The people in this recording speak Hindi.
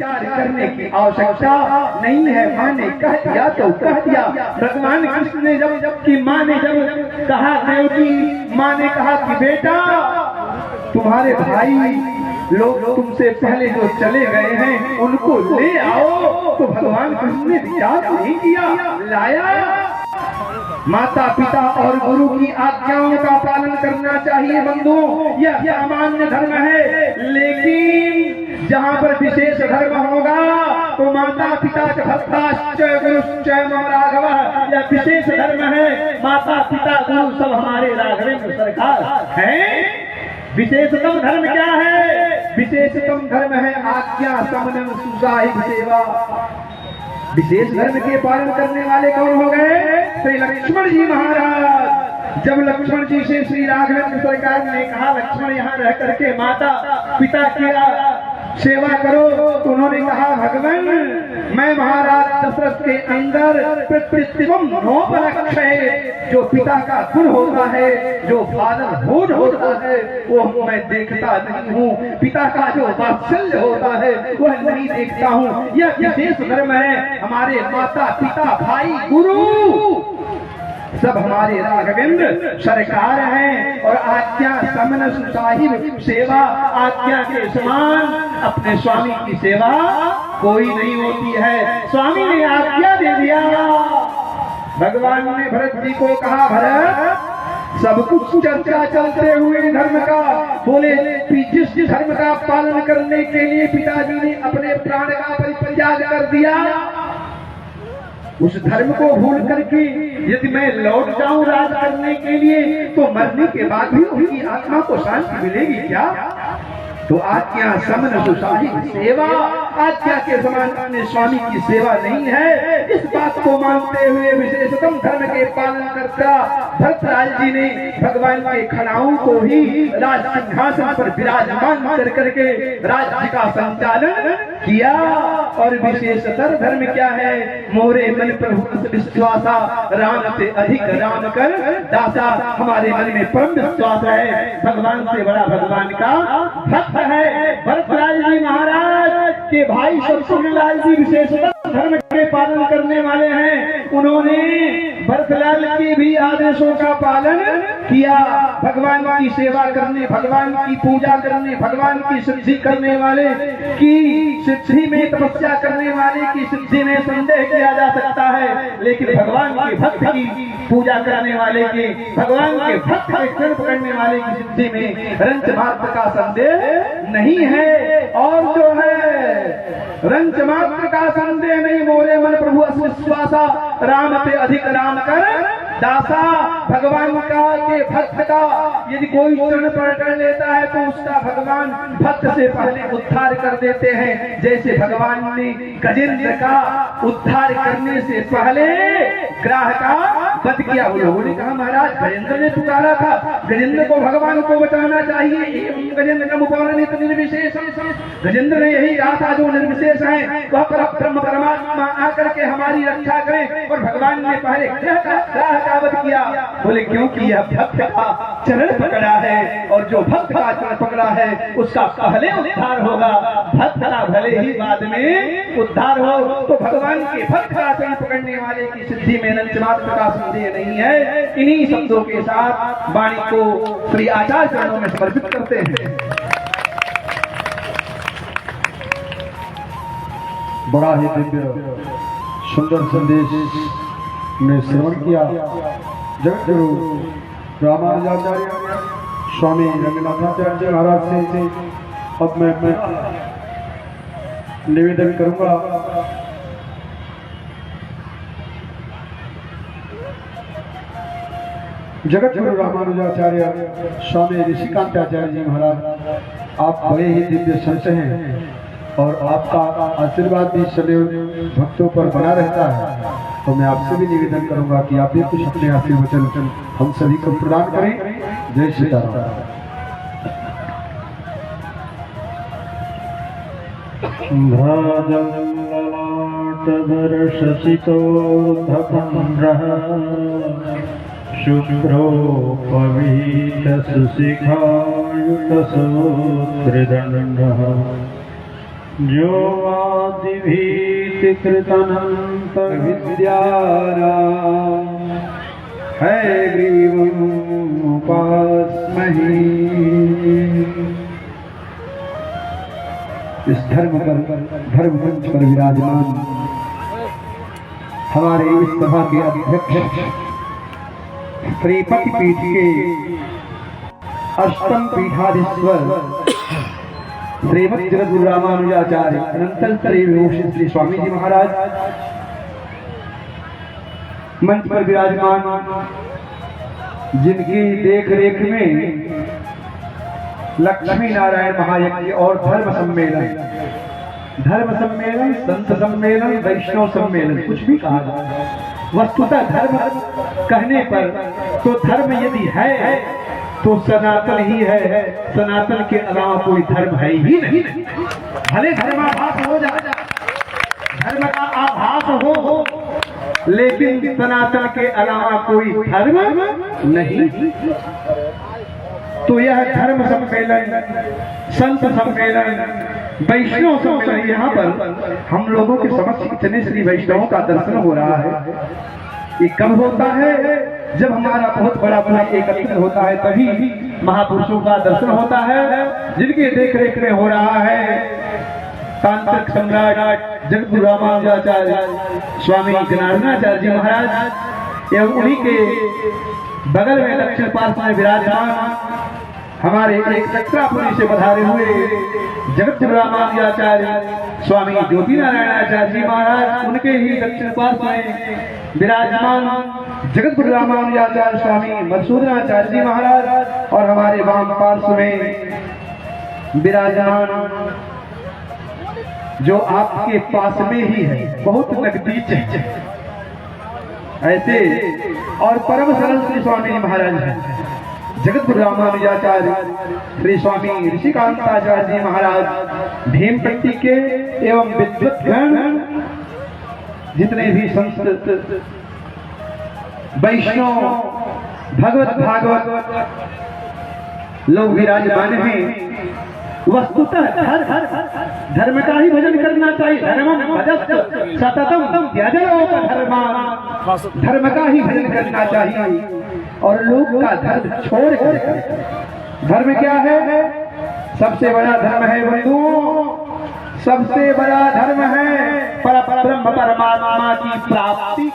विचार करने की आवश्यकता नहीं है। माँ ने कह दिया तो कह दिया। भगवान कृष्ण ने जब की माँ ने जब कहा, देवकी माँ ने कहा कि बेटा तुम्हारे भाई लोग तुमसे पहले जो चले गए हैं उनको ले आओ। तो भगवान कृष्ण ने विचार नहीं किया, लाया। माता पिता और गुरु की आज्ञाओं का पालन करना चाहिए बंधुओं, यह सामान्य धर्म है। लेकिन जहाँ पर विशेष धर्म होगा तो माता पिता भक्ताश्चय गुरुश्चय मम राघव, यह विशेष धर्म है। माता पिता गुरु सब हमारे राघवेंद्र सरकार हैं। विशेषतम धर्म क्या है? विशेषतम धर्म है आज्ञा समनम सुसाहिब सेवा। विशेष धर्म के पालन करने वाले कौन हो गए? श्री लक्ष्मण जी महाराज। जब लक्ष्मण जी से श्री राघवेंद्र सरकार ने कहा लक्ष्मण यहाँ रह करके माता पिता की सेवा करो, तो उन्होंने कहा भगवान मैं महाराज दशरथ के अंदर प्रतिष्ठितम नोपलक्ष है, जो पिता का गुण होता है, जो फादर हुड होता है वो मैं देखता नहीं हूँ, पिता का जो वात्सल्य होता है वह नहीं देखता हूँ। यह विशेष धर्म है। हमारे माता पिता भाई गुरु सब हमारे राघवेंद्र सरकार हैं। और आज्ञा समन सुसाहिब सेवा, आज्ञा के समान अपने स्वामी की सेवा कोई नहीं होती है। स्वामी ने आज्ञा दे दिया। भगवान ने भरत जी को कहा भरत सब कुछ चर्चा चलते हुए धर्म का, बोले जिस धर्म का पालन करने के लिए पिताजी ने अपने प्राण का परित्याग कर दिया, उस धर्म को भूल करके यदि मैं लौट जाऊं राज करने के लिए तो मरने के बाद भी उनकी आत्मा को शांति मिलेगी क्या? तो आज्ञा समन सुसाहिब सेवा, आज्ञा के समान अपने स्वामी की सेवा नहीं है। इस बात को मानते हुए विशेषतम धर्म के पालन करता भरतराज जी ने भगवान के खड़ाओं को ही राज सिंहासन पर विराजमान कर करके राज्य का संचालन किया। और विशेषतर धर्म क्या है? मोरे मन प्रभु विश्वासा, राम से अधिक राम कर दासा। हमारे मन में परम विश्वास है, भगवान से बड़ा भगवान का भक्त है। भरतलाल जी महाराज के भाई शत्रुघ्न जी विशेषतः धर्म के पालन करने वाले हैं। उन्होंने भरतलाल के भी आदेशों का पालन किया। भगवान की सेवा करने, भगवान की पूजा करने, भगवान की सिद्धि करने वाले की सिद्धि में, तपस्या करने वाले की सिद्धि में संदेह किया जा सकता है, लेकिन भगवान के भक्त की पूजा करने वाले की, भगवान के भक्त के चरण पकड़ने वाले की सिद्धि में रंच मात्र का संदेह नहीं है। और जो है रंच मात्र का संदेह नहीं, मोरे मन प्रभु विश्वासा, राम से अधिक राम कर दासा। भगवान का के भक्त का यदि कोई चरण पकड़ लेता है तो उसका भगवान भक्त से पहले उद्धार कर देते हैं। जैसे भगवान ने गजेंद्र का उद्धार करने से पहले ग्राह का वध किया। लोगों ने कहा महाराज गजेंद्र ने पुकारा था, गजेंद्र को भगवान को बचाना चाहिए, गजेंद्र का मुकाबला तो निर्विशेष। गजेंद्र ने यही कहा था जो निर्विशेष है वह ब्रह्म परमात्मा आकर के हमारी रक्षा करें, और भगवान ने पहले ग्राह का वध किया। बोले क्योंकि यह भक्त का चरण पकड़ा है, और जो भक्त का चरण पकड़ा है उसका पहले उद्धार होगा। भक्त का भले ही बाद में उद्धार हो। तो भगवान के भक्त का चरण पकड़ने वाले की सिद्धि में रंचमात्र का संदेह नहीं है। इन्हीं शब्दों के साथ वाणी को श्री आचार्य चरणों में समर्पित करते हैं। बड़ा ही दिव्य सुंदर संदेश में श्रवण किया जगत गुरु रामानुजाचार्य स्वामी रंगनाथाचार्य महाराज से। अब मैं निवेदन करूंगा जगत गुरु रामानुजाचार्य स्वामी ऋषिकांताचार्य जी महाराज, आप बड़े ही दिव्य संत हैं और आपका आशीर्वाद भी सदैव भक्तों पर बना रहता है। तो मैं आपसे भी निवेदन करूंगा कि आप भी कुछ अपने आशीर्वचन हम सभी को प्रदान करें। जय श्री राम। शुभ्रोपवीत सुशिखायुत सूत्रदंडः जो विद्यानां हयग्रीवमुपास्महे। इस धर्म मंच पर विराजमान हमारे इस सभा के अध्यक्ष श्रीपति पीठ के अष्टम पीठाधीश्वर श्रीमद जगद्गुरु रामानुजाचार्य अनंत श्री विभूषण श्री स्वामी जी महाराज, मंच पर विराजमान जिनकी देख रेख में लक्ष्मी नारायण महायज्ञ और धर्म सम्मेलन, संत सम्मेलन, वैष्णव सम्मेलन, कुछ भी कहा जाए, वस्तुतः धर्म कहने पर तो धर्म यदि है तो सनातन ही है, सनातन के अलावा कोई धर्म है ही नहीं। भले धर्माभास हो जाए, धर्म का आभास हो, लेकिन सनातन के अलावा कोई धर्म नहीं। तो यह धर्म सम्मेलन, संत सम्मेलन, वैष्णव सम्मेलन, यहाँ पर हम लोगों के समक्ष इतने श्री वैष्णवों का दर्शन हो रहा है। ये कब होता है? जब हमारा बहुत बड़ा एकत्रित होता है, तभी महापुरुषों का दर्शन होता है, जिनके देख रेख में हो रहा है तांत्रिक सम्राट जगद्गुरु रामानुजाचार्य स्वामी जनार्दनाचार्य जी महाराज एवं उन्हीं के बगल में दक्षिण पार्श्व में विराजमान हमारे एक चक्रापुरी से पधारे हुए जगद्गुरु रामानुजाचार्य स्वामी ज्योति नारायणाचार्य जी महाराज, उनके ही दक्षिण पार्श्व में विराजमान जगद्गुरु रामानुजाचार्य स्वामी मधुसूदनाचार्य जी महाराज और हमारे वाम पार्श्व में विराजमान जो आपके पास में ही है, बहुत नजदीक है ऐसे, और परम सरल श्री स्वामी महाराज हैं, जगद्गुरु रामानुजाचार्य श्री स्वामी ऋषिकांताचार्य जी महाराज, भीमपट्टी के एवं विद्वद्गण जितने भी संस्कृत वैष्णव भगवत भागवत लोग विराजमान हैं। वस्तुतः धर्म का ही भजन करना चाहिए। धर्मम भजत सततम त्यजो धर्म का ही भजन करना चाहिए और लोग का धर्म छोड़ कर। धर्म क्या है? सबसे बड़ा धर्म है बंधुओं, सबसे बड़ा धर्म है परब्रह्म परमात्मा की प्राप्ति।